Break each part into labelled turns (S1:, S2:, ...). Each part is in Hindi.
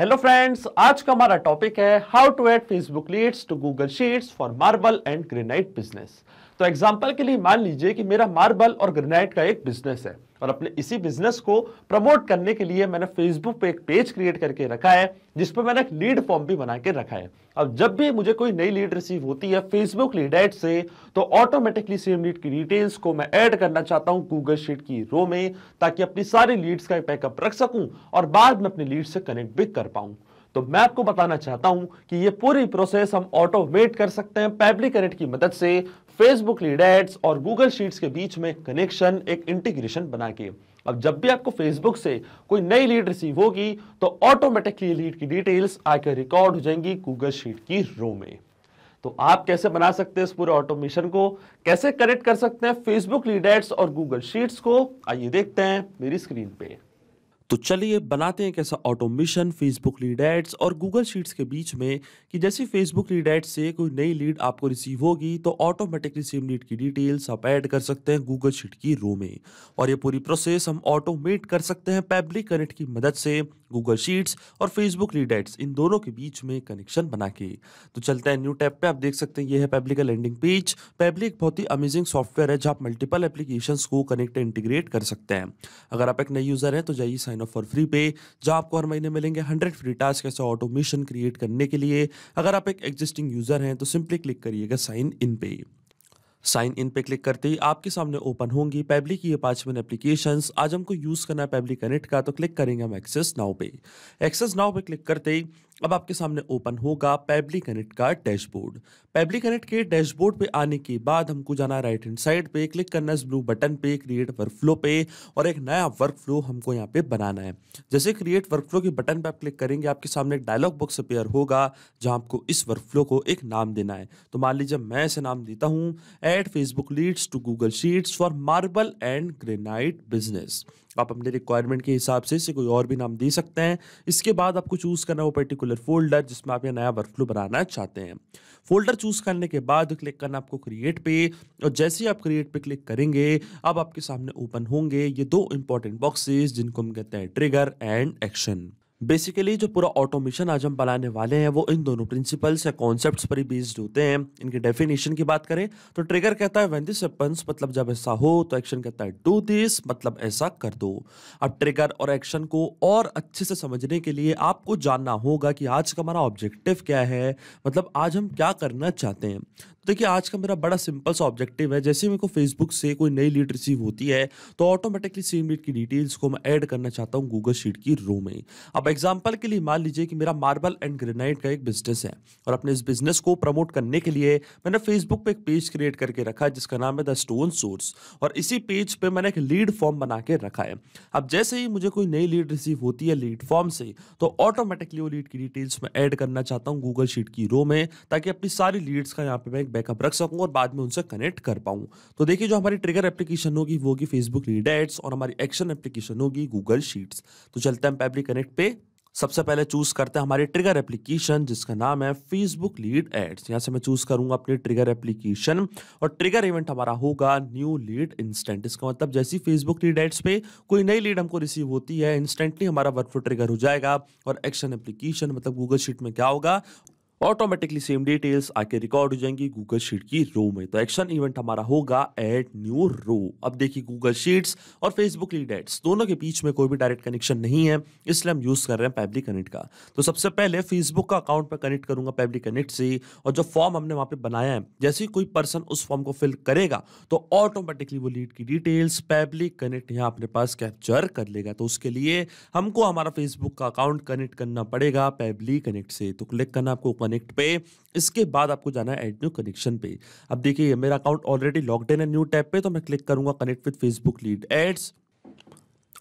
S1: हेलो फ्रेंड्स, आज का हमारा टॉपिक है how to add Facebook leads to Google sheets for marble and granite business. तो एग्जांपल के लिए मान लीजिए कि मेरा मार्बल और ग्रेनाइट का एक बिजनेस है और अपने इसी बिजनेस को प्रमोट करने के लिए मैंने फेसबुक पे एक पेज क्रिएट करके रखा है जिस पर मैंने एक लीड फॉर्म भी बना के रखा है। अब जब भी मुझे कोई नई लीड रिसीव होती है फेसबुक लीड एड से, तो ऑटोमेटिकली सेम लीड की डिटेल्स को मैं ऐड करना चाहता हूं गूगल शीट की रो में, ताकि अपनी सारी लीड्स का बैकअप रख सकूं और बाद में अपनी लीड से कनेक्ट भी कर पाऊं। तो मैं आपको बताना चाहता हूं कि ये पूरी प्रोसेस हम ऑटोमेट कर सकते हैं पैब्लिक कनेक्ट की मदद से, फेसबुक लीड एड्स और गूगल शीट्स के बीच में कनेक्शन, एक इंटीग्रेशन बना के। अब जब भी आपको फेसबुक से कोई नई लीड रिसीव होगी तो ऑटोमेटिकली लीड की डिटेल्स आकर रिकॉर्ड हो जाएंगी गूगल शीट की रो में। तो आप कैसे बना सकते हैं इस पूरे ऑटोमेशन को, कैसे कनेक्ट कर सकते हैं फेसबुक लीड एड्स और गूगल शीट्स को, आइए देखते हैं मेरी स्क्रीन पे।
S2: तो चलिए बनाते हैं कैसा ऑटोमेशन फेसबुक लीड एड्स और गूगल शीट्स के बीच में कि जैसे फेसबुक लीड एड्स से कोई नई लीड आपको रिसीव होगी तो ऑटोमेटिकली सेम लीड की डिटेल्स आप ऐड कर सकते हैं गूगल शीट की रो में। और ये पूरी प्रोसेस हम ऑटोमेट कर सकते हैं पैब्लिक कनेक्ट की मदद से गूगल शीट्स और फेसबुक लीड एड्स इन दोनों के बीच में कनेक्शन बना के। तो चलते हैं न्यू टैब पे। आप देख सकते हैं ये है पैब्लिक का लैंडिंग पेज। पैब्लिक बहुत ही अमेजिंग सॉफ्टवेयर है जहाँ आप मल्टीपल एप्लीकेशंस को कनेक्ट इंटीग्रेट कर सकते हैं। अगर आप एक नए यूजर हैं तो जाइए साइन अप फॉर फ्री पे, जहां आपको हर महीने मिलेंगे 100 फ्री टास्क ऐसा ऑटोमेशन क्रिएट करने के लिए। अगर आप एक एग्जिस्टिंग यूजर हैं तो सिंपली क्लिक करिएगा साइन इन पे। साइन इन पे क्लिक करते ही आपके सामने ओपन होंगी पैब्लिक की ये 5 एप्लीकेशंस। आज हमको यूज करना है पैब्लिक कनेक्ट का, तो क्लिक करेंगे हम एक्सेस नाउ पे। एक्सेस नाउ पे क्लिक करते ही अब आपके सामने ओपन होगा पैब्लिक कनेक्ट का डैशबोर्ड। पैब्लिक कनेक्ट के डैशबोर्ड पे आने के बाद हमको जाना है राइट हैंड साइड पे, क्लिक करना है इस ब्लू बटन पे क्रिएट वर्कफ्लो पे, और एक नया वर्कफ्लो हमको यहाँ पे बनाना है। जैसे क्रिएट वर्कफ्लो के बटन पे आप क्लिक करेंगे आपके सामने एक डायलॉग बॉक्स अपीयर होगा जहां आपको इस वर्कफ्लो को एक नाम देना है। तो मान लीजिए मैं इसे नाम देता हूं add Facebook leads to Google sheets for marble and granite business. आप अपने रिक्वायरमेंट के हिसाब से इसे कोई और भी नाम दे सकते हैं। इसके बाद आपको चूज करना है वो पर्टिकुलर फोल्डर जिसमें आप ये नया वर्कफ्लो बनाना चाहते हैं। फोल्डर चूज करने के बाद क्लिक करना आपको क्रिएट पे, और जैसे ही आप क्रिएट पे क्लिक करेंगे अब आपके सामने ओपन होंगे ये 2 इंपॉर्टेंट बॉक्सेस जिनको हम कहते हैं ट्रिगर एंड एक्शन। बेसिकली जो पूरा ऑटोमेशन आज हम बनाने वाले हैं वो इन दोनों प्रिंसिपल्स या कॉन्सेप्ट्स पर ही बेस्ड होते हैं। इनके डेफिनेशन की बात करें तो ट्रिगर कहता है व्हेन दिस हैपेंस, मतलब जब ऐसा हो, तो एक्शन कहता है डू दिस, मतलब ऐसा कर दो। अब ट्रिगर और एक्शन को और अच्छे से समझने के लिए आपको जानना होगा कि आज का हमारा ऑब्जेक्टिव क्या है, मतलब आज हम क्या करना चाहते हैं। तो देखिए आज का मेरा बड़ा सिंपल सा ऑब्जेक्टिव है, जैसे मेरे को फेसबुक से कोई नई लीड रिसीव होती है तो ऑटोमेटिकली सेम लीड की डिटेल्स को मैं ऐड करना चाहता हूँ गूगल शीट की रो में। अब एग्जांपल के लिए मान लीजिए कि मेरा मार्बल एंड ग्रेनाइट का एक बिजनेस है और अपने इस बिजनेस को प्रमोट करने के लिए मैंने फेसबुक पे एक पेज क्रिएट करके रखा है जिसका नाम है द स्टोन सोर्स, और इसी पेज पे मैंने एक लीड फॉर्म बना के रखा है। अब जैसे ही मुझे कोई नई लीड रिसीव होती है लीड फॉर्म से, तो ऑटोमेटिकली वो लीड की डिटेल्स मैं ऐड करना चाहता हूँ गूगल शीट की रो में, ताकि अपनी सारी लीड्स का यहाँ पे मैं एक बैकअप रख सकूं और बाद में उनसे कनेक्ट कर पाऊं। तो देखिए जो हमारी ट्रिगर एप्लीकेशन होगी वो होगी फेसबुक लीड एड्स और हमारी एक्शन एप्लीकेशन होगी गूगल शीट्स। तो चलते हैं पैब्लिक कनेक्ट पे। सबसे पहले चूज करते हैं हमारी ट्रिगर एप्लीकेशन जिसका नाम है फेसबुक लीड एड्स। यहां से मैं चूज करूंगा अपनी ट्रिगर एप्लीकेशन और ट्रिगर इवेंट हमारा होगा न्यू लीड इंस्टेंट। इसका मतलब जैसी फेसबुक लीड एड्स पे कोई नई लीड हमको रिसीव होती है इंस्टेंटली हमारा वर्कफ्लो ट्रिगर हो जाएगा। और एक्शन एप्लीकेशन मतलब गूगल शीट में क्या होगा, ऑटोमेटिकली सेम डिटेल्स आके रिकॉर्ड हो जाएंगी गूगल शीट की रो में। तो एक्शन इवेंट हमारा होगा ऐड न्यू रो। अब देखिए गूगल शीट्स और फेसबुक लीड एड्स दोनों के बीच में कोई भी डायरेक्ट कनेक्शन नहीं है, इसलिए हम यूज कर रहे हैं पैब्लिक कनेक्ट का। तो सबसे पहले फेसबुक का अकाउंट पर कनेक्ट करूंगा पैब्लिक कनेक्ट से, और जो फॉर्म हमने वहां पे बनाया है जैसे ही कोई पर्सन उस फॉर्म को फिल करेगा तो ऑटोमेटिकली वो लीड की डिटेल्स पैब्लिक कनेक्ट यहाँ अपने पास कैप्चर कर लेगा। तो उसके लिए हमको हमारा फेसबुक का अकाउंट कनेक्ट करना पड़ेगा पैब्लिक कनेक्ट से। तो क्लिक करना आपको कनेक्ट पे, इसके बाद आपको जाना है ऐड न्यू कनेक्शन पे। अब देखिए मेरा अकाउंट ऑलरेडी लॉग्ड इन है न्यू टैब पे, तो मैं क्लिक करूंगा connect with Facebook lead ads.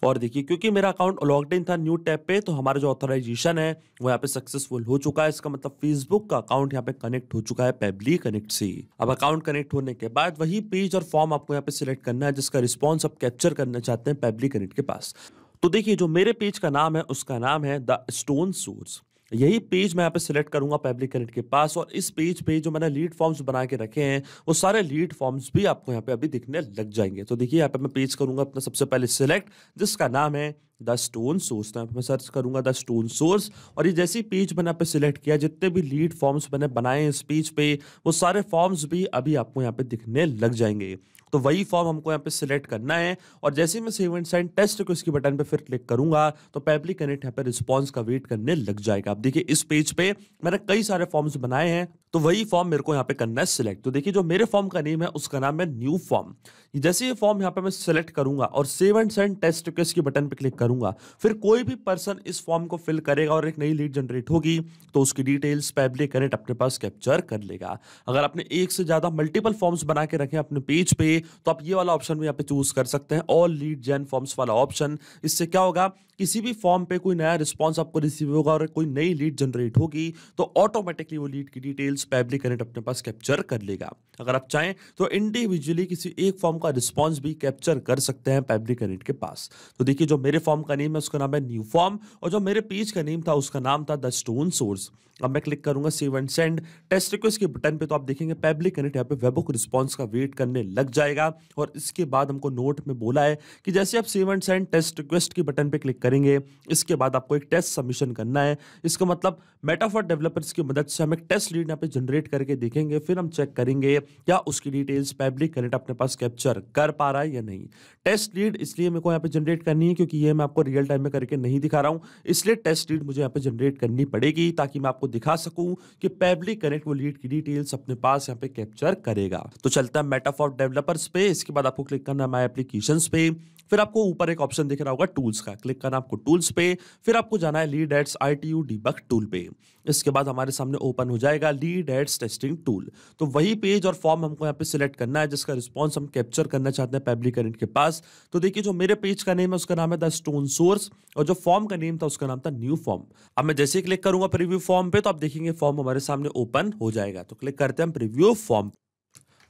S2: और देखिए क्योंकि मेरा अकाउंट लॉग्ड इन था न्यू टैब पे तो हमारा जो ऑथराइजेशन है वो यहाँ पे सक्सेसफुल हो चुका है। इसका मतलब फेसबुक का अकाउंट यहाँ पे कनेक्ट हो चुका है पैब्लिक कनेक्ट से। अब अकाउंट कनेक्ट होने के बाद वही पेज और फॉर्म आपको यहाँ पे सिलेक्ट करना है जिसका रिस्पॉन्स आप कैप्चर करना चाहते हैं पैब्लिक कनेक्ट के पास। तो देखिए जो मेरे पेज का नाम है उसका नाम है द स्टोन सोर्स। यही पेज मैं यहाँ पे सिलेक्ट करूंगा पब्लिक कनेक्ट के पास, और इस पेज पे जो मैंने लीड फॉर्म्स बना के रखे हैं वो सारे लीड फॉर्म्स भी आपको यहाँ पे अभी दिखने लग जाएंगे। तो देखिए यहाँ पे मैं पेज करूंगा अपना सबसे पहले सिलेक्ट, जिसका नाम है द स्टोन सोर्स। तो यहाँ पे मैं सर्च करूंगा द स्टोन सोर्स, और ये जैसे ही पेज मैंने यहाँ पे सिलेक्ट किया, जितने भी लीड फॉर्म्स मैंने बनाए हैं इस पेज पे, वो सारे फॉर्म्स भी अभी आपको यहाँ पे दिखने लग जाएंगे। तो वही फॉर्म हमको यहाँ पे सिलेक्ट करना है, और जैसे ही मैं सेव एंड सेंड टेस्ट को इसके बटन पे फिर क्लिक करूंगा तो पब्लिक कनेक्ट यहाँ पे रिस्पॉन्स का वेट करने लग जाएगा। अब देखिए इस पेज पे मैंने कई सारे फॉर्म्स बनाए हैं, तो वही फॉर्म मेरे को यहाँ पे करना है सिलेक्ट। तो देखिए जो मेरे फॉर्म का नेम है उसका नाम है न्यू फॉर्म। जैसे ये फॉर्म यहाँ पे मैं सिलेक्ट करूंगा और save and send test request के बटन पे क्लिक करूंगा, फिर कोई भी पर्सन इस फॉर्म को फिल करेगा और एक नई लीड जनरेट होगी तो उसकी डिटेल्स पब्लिक कनेक्ट अपने पास कैप्चर कर लेगा। अगर आपने एक से ज्यादा मल्टीपल फॉर्म्स बना के रखे हैं अपने पेज पे, तो आप ये वाला ऑप्शन भी यहाँ पे चूज कर सकते हैं, ऑल लीड जेन फॉर्म्स वाला ऑप्शन। इससे क्या होगा, किसी भी फॉर्म पे कोई नया रिस्पॉन्स आपको रिसीव होगा और कोई नई लीड जनरेट होगी तो ऑटोमेटिकली वो लीड की डिटेल्स पब्लिक कनेक्ट अपने पास कैप्चर कर लेगा। अगर आप चाहें तो इंडिविजुअली किसी एक फॉर्म का रिस्पॉन्स भी कैप्चर कर सकते हैं पब्लिक कनेक्ट के पास। तो देखिए जो मेरे फॉर्म का नेम है उसका नाम है न्यू फॉर्म, और जो मेरे पेज का नेम था उसका नाम था द स्टोन सोर्स। अब मैं क्लिक करूंगा save and send test request के बटन पे, तो आप देखेंगे पब्लिक कनेक्ट यहाँ पे वेबहुक रिस्पॉन्स का वेट करने लग जाएगा। और इसके बाद हमको नोट में बोला है कि जैसे आप save and send test request के बटन पे क्लिक करेंगे, इसके बाद आपको एक टेस्ट सबमिशन करना है। इसका मतलब मेटाफॉर डेवलपर्स की मदद से हम एक टेस्ट लीड यहाँ पे जनरेट करके देखेंगे, फिर हम चेक करेंगे क्या उसकी डिटेल्स पब्लिक कनेक्ट अपने पास कैप्चर कर पा रहा है या नहीं। टेस्ट लीड इसलिए मेरे को यहाँ पे जनरेट करनी है क्योंकि ये मैं आपको रियल टाइम में करके नहीं दिखा रहा हूँ, इसलिए टेस्ट लीड मुझे यहाँ पे जनरेट करनी पड़ेगी ताकि मैं आपको दिखा सकूं कि पब्लिक कनेक्ट वो लीड की डिटेल्स अपने पास यहाँ पे कैप्चर करेगा। तो चलता है मेटाफॉर डेवलपर्स पे, इसके बाद आपको क्लिक करना है माय एप्लीकेशंस पे, फिर आपको ऊपर एक ऑप्शन दिख रहा होगा टूल्स का, क्लिक करना आपको टूल्स पे, फिर आपको जाना है lead ads ITU debug tool पे। इसके बाद हमारे सामने ओपन हो जाएगा लीड एड्स टेस्टिंग टूल। तो वही पेज और फॉर्म हमको यहाँ पे सिलेक्ट करना है जिसका रिस्पॉन्स हम कैप्चर करना चाहते हैं पब्लिक कनेक्ट के पास। तो देखिए जो मेरे पेज का नेम है उसका नाम है द स्टोन सोर्स, और जो फॉर्म का नेम था उसका नाम था न्यू फॉर्म। अब मैं जैसे ही क्लिक करूंगा प्रीव्यू फॉर्म पे, तो आप देखेंगे फॉर्म हमारे सामने ओपन हो जाएगा। तो क्लिक करते हैं हम प्रीव्यू फॉर्म,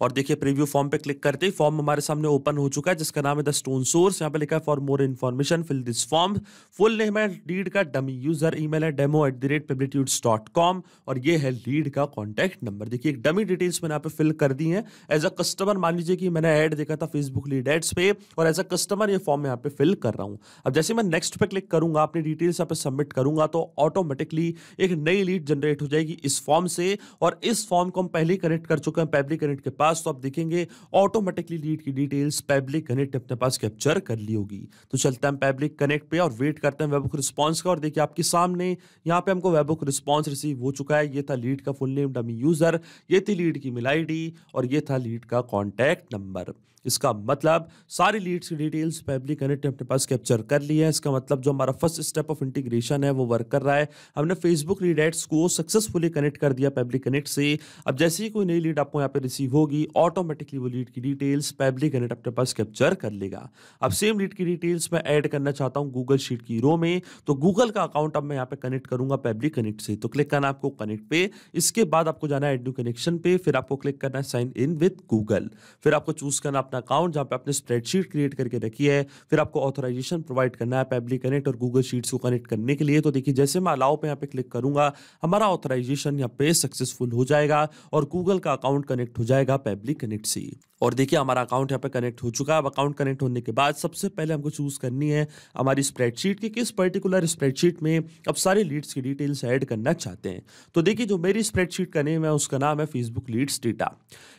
S2: और देखिए प्रीव्यू फॉर्म पे क्लिक करते ही फॉर्म हमारे सामने ओपन हो चुका है जिसका नाम है द स्टोन सोर्स। यहाँ पे लिखा है for more information fill this form, full name है लीड का डमी, यूजर ईमेल है demo@publitudes.com, और ये है लीड का कॉन्टैक्ट नंबर। देखिए एक डमी डिटेल्स मैंने यहाँ पे फिल कर दी है एज अ कस्टमर। मान लीजिए कि मैंने ऐड देखा था फेसबुक लीड एड्स पे, और एज अ कस्टमर ये फॉर्म यहाँ पे फिल कर रहा हूँ। अब जैसे मैं नेक्स्ट पे क्लिक करूंगा, अपनी डिटेल्स यहाँ पे सबमिट करूंगा, तो ऑटोमेटिकली एक नई लीड जनरेट हो जाएगी इस फॉर्म से, और इस फॉर्म को हम पहले ही कनेक्ट कर चुके हैं पब्लिक कनेक्ट के पास। तो आप देखेंगे ऑटोमेटिकली लीड की डिटेल्स पब्लिक कनेक्ट अपने पास कैप्चर कर ली होगी। तो चलते हैं पब्लिक कनेक्ट पे और वेट करते हैं वेबहुक रिस्पांस का, और देखिए आपके सामने यहाँ पे हमको वेबहुक रिस्पांस रिसीव हो चुका है। ये था लीड का फुल नेम डमी यूजर, ये थी लीड की मेल आईडी, और ये था लीड का कॉन्टैक्ट नंबर। इसका मतलब सारी लीड्स की डिटेल्स पब्लिक कनेक्ट ने अपने पास कैप्चर कर ली है। इसका मतलब जो हमारा फर्स्ट स्टेप ऑफ इंटीग्रेशन है वो वर्क कर रहा है। हमने फेसबुक लीड एड्स को सक्सेसफुली कनेक्ट कर दिया पब्लिक कनेक्ट से। अब जैसे ही कोई नई लीड आपको यहाँ पे रिसीव होगी, ऑटोमेटिकली वो लीड की डिटेल्स पब्लिक कनेक्ट अपने पास कैप्चर कर लेगा। अब सेम लीड की डिटेल्स मैं ऐड करना चाहता हूँ गूगल शीट की रो में, तो गूगल का अकाउंट अब मैं यहाँ पे कनेक्ट करूंगा पब्लिक कनेक्ट से। तो क्लिक करना आपको कनेक्ट पे, इसके बाद आपको जाना है एड न्यू कनेक्शन पे, फिर आपको क्लिक करना है साइन इन विद गूगल, फिर आपको चूज करना अपना अकाउंट जहाँ पे आपने स्प्रेडशीट क्रिएट करके रखी है, फिर आपको ऑथराइजेशन प्रोवाइड करना है पब्लिक कनेक्ट और गूगल शीट्स को कनेक्ट करने के लिए। तो देखिए जैसे मैं अलाउ पे यहाँ पे क्लिक करूंगा, हमारा ऑथराइजेशन यहाँ पे सक्सेसफुल हो जाएगा और गूगल का अकाउंट कनेक्ट हो जाएगा पब्लिक कनेक्ट से। और देखिए हमारा अकाउंट यहाँ पे कनेक्ट हो चुका है। अब अकाउंट कनेक्ट होने के बाद सबसे पहले हमको चूज करनी है हमारी स्प्रेडशीट की, किस पर्टिकुलर स्प्रेडशीट में अब सारी लीड्स की डिटेल्स ऐड करना चाहते हैं। तो देखिए जो मेरी स्प्रेडशीट का नेम है उसका नाम है फेसबुक लीड्स डेटा।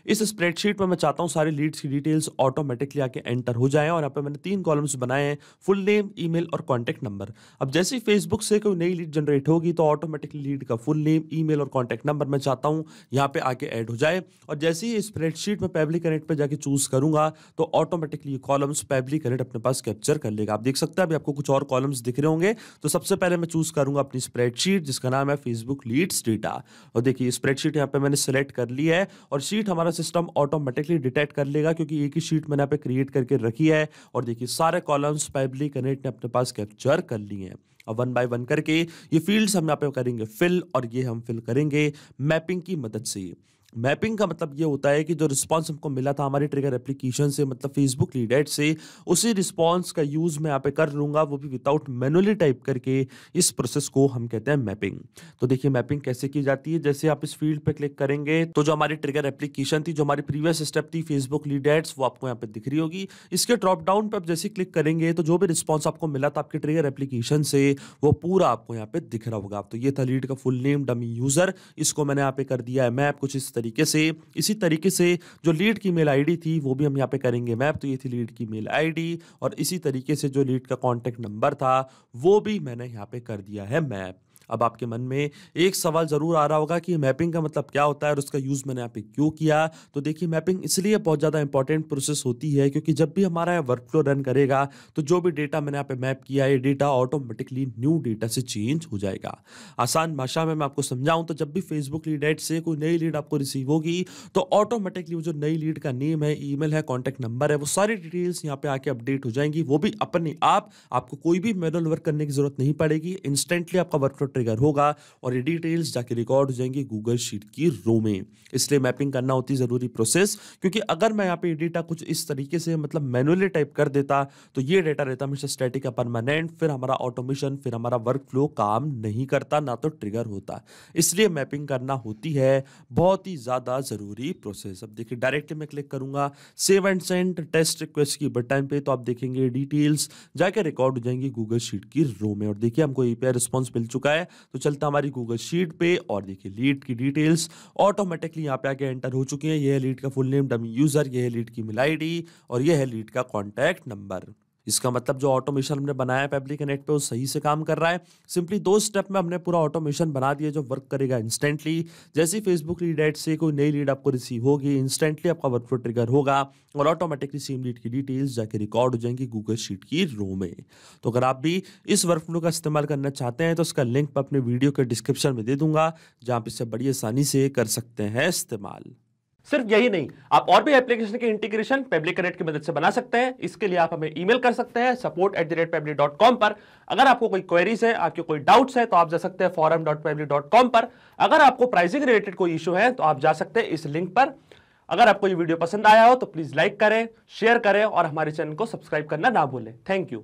S2: इस स्प्रेडशीट में मैं चाहता हूँ सारी लीड्स की डिटेल्स ऑटोमेटिकली आके एंटर हो जाए, और यहाँ पे मैंने 3 कॉलम्स बनाए हैं, फुल नेम, ईमेल और कॉन्टैक्ट नंबर। अब जैसे ही फेसबुक से कोई नई लीड जनरेट होगी तो ऑटोमेटिकली लीड का फुल नेम, ईमेल और कॉन्टैक्ट नंबर मैं चाहता हूँ यहाँ पे आके ऐड हो जाए। और जैसे ही स्प्रेडशीट में पब्लिक कनेक्ट पे जाके चूज करूंगा तो ऑटोमेटिकली ये कॉलम्स पब्लिक कनेक्ट अपने पास कैप्चर कर लेगा। आप देख सकते हैं अभी आपको कुछ और कॉलम्स दिख रहे होंगे। तो सबसे पहले मैं चूज करूंगा अपनी स्प्रेडशीट जिसका नाम है फेसबुक लीड्स डेटा, और देखिए स्प्रेडशीट यहाँ पे मैंने सेलेक्ट कर ली है, और शीट हमारा सिस्टम ऑटोमेटिकली डिटेक्ट कर लेगा क्योंकि एक ही शीट मैंने यहाँ पे क्रिएट करके रखी है। और देखिए सारे कॉलम्स पब्लिक कनेक्ट ने अपने पास कैप्चर कर लिए हैं। अब 1 बाय 1 करके ये फील्ड्स हम यहाँ पे करेंगे फिल, और ये हम फिल करेंगे मैपिंग की मदद से। मैपिंग का मतलब ये होता है कि जो रिस्पॉन्स हमको मिला था हमारी ट्रिगर एप्लीकेशन से, मतलब फेसबुक लीड एड से, उसी रिस्पॉन्स का यूज मैं यहाँ पे कर लूंगा, वो भी विदाउट मैनुअली टाइप करके। इस प्रोसेस को हम कहते हैं मैपिंग। तो देखिए मैपिंग कैसे की जाती है। जैसे आप इस फील्ड पे क्लिक करेंगे तो जो हमारी ट्रिगर एप्लीकेशन थी, जो हमारी प्रीवियस स्टेप थी फेसबुक लीड एड्स, वो आपको यहाँ पे दिख रही होगी। इसके ड्रॉप डाउन पे आप जैसे क्लिक करेंगे तो जो भी रिस्पॉन्स आपको मिला था आपकी ट्रिगर एप्लीकेशन से, वो पूरा आपको यहाँ पे दिख रहा होगा। तो ये था लीड का फुल नेम, डमी यूजर। इसको मैंने यहाँ पे कर दिया है मैप कुछ इस तरीके से। इसी तरीके से जो लीड की मेल आईडी थी वो भी हम यहाँ पे करेंगे मैप। तो ये थी लीड की मेल आईडी, और इसी तरीके से जो लीड का कॉन्टेक्ट नंबर था वो भी मैंने यहाँ पे कर दिया है मैप। अब आपके मन में एक सवाल जरूर आ रहा होगा कि मैपिंग का मतलब क्या होता है और उसका यूज मैंने यहाँ पे क्यों किया। तो देखिए मैपिंग इसलिए बहुत ज्यादा इंपॉर्टेंट प्रोसेस होती है क्योंकि जब भी हमारा वर्कफ्लो रन करेगा तो जो भी डेटा मैंने यहाँ पे मैप किया है, ये डेटा ऑटोमेटिकली न्यू डेटा से चेंज हो जाएगा। आसान भाषा में मैं आपको समझाऊं तो जब भी फेसबुक लीड एड से कोई नई लीड आपको रिसीव होगी तो ऑटोमेटिकली वो जो नई लीड का नेम है, ईमेल है, कॉन्टैक्ट नंबर है, वो सारी डिटेल्स यहाँ पे आके अपडेट हो जाएंगी। वो भी अपने आप, आपको कोई भी मैनुअल वर्क करने की जरूरत नहीं पड़ेगी। इंस्टेंटली आपका वर्कफ्लो ट्रिगर होगा और ये डिटेल्स जाके रिकॉर्ड हो जाएंगी गूगल शीट की रो में। इसलिए मैपिंग करना होती है जरूरी प्रोसेस, क्योंकि अगर मैं यहाँ पे डेटा कुछ इस तरीके से मतलब मैनुअली टाइप कर देता तो ये डेटा रहता हमेशा स्टैटिक या परमानेंट, फिर हमारा ऑटोमेशन, फिर हमारा वर्कफ्लो काम नहीं करता, ना तो ट्रिगर होता। इसलिए मैपिंग करना होती है बहुत ही ज्यादा जरूरी प्रोसेस। अब देखिए डायरेक्टली मैं क्लिक करूंगा save and send test request की बटन पे, तो आप देखेंगे डिटेल्स जाके रिकॉर्ड हो जाएंगी गूगल शीट की रो में। और देखिए हमको एपीआई रिस्पॉन्स मिल चुका है। तो चलता हमारी गूगल शीट पे, और देखिए लीड की डिटेल्स ऑटोमेटिकली यहाँ पे आके एंटर हो चुकी हैं। ये है लीड का फुल नेम, डमी यूजर, ये है लीड की मेल आईडी, और ये है लीड का कॉन्टैक्ट नंबर। इसका मतलब जो ऑटोमेशन हमने बनाया है पेबली कनेक्ट पे वो सही से काम कर रहा है। सिंपली 2 स्टेप में हमने पूरा ऑटोमेशन बना दिया जो वर्क करेगा इंस्टेंटली। जैसे ही फेसबुक लीड एड से कोई नई लीड आपको रिसीव होगी, इंस्टेंटली आपका वर्कफ्लो ट्रिगर होगा और ऑटोमेटिकली सेम लीड की डिटेल्स जाके रिकॉर्ड हो जाएंगी गूगल शीट की रो में। तो अगर आप भी इस वर्कफ्लो का इस्तेमाल करना चाहते हैं तो उसका लिंक मैं अपने वीडियो के डिस्क्रिप्शन में दे दूंगा, जहां आप इसे बड़ी आसानी से कर सकते हैं इस्तेमाल।
S1: सिर्फ यही नहीं, आप और भी एप्लीकेशन के इंटीग्रेशन पेबली कनेक्ट की मदद से बना सकते हैं। इसके लिए आप हमें ईमेल कर सकते हैं support@pebly.com पर। अगर आपको कोई क्वेरीज है, आपके कोई डाउट्स है, तो आप जा सकते हैं forum.pebly.com पर। अगर आपको प्राइसिंग रिलेटेड कोई इशू है तो आप जा सकते हैं इस लिंक पर। अगर आपको ये वीडियो पसंद आया हो तो प्लीज लाइक करें, शेयर करें और हमारे चैनल को सब्सक्राइब करना ना भूलें। Thank you.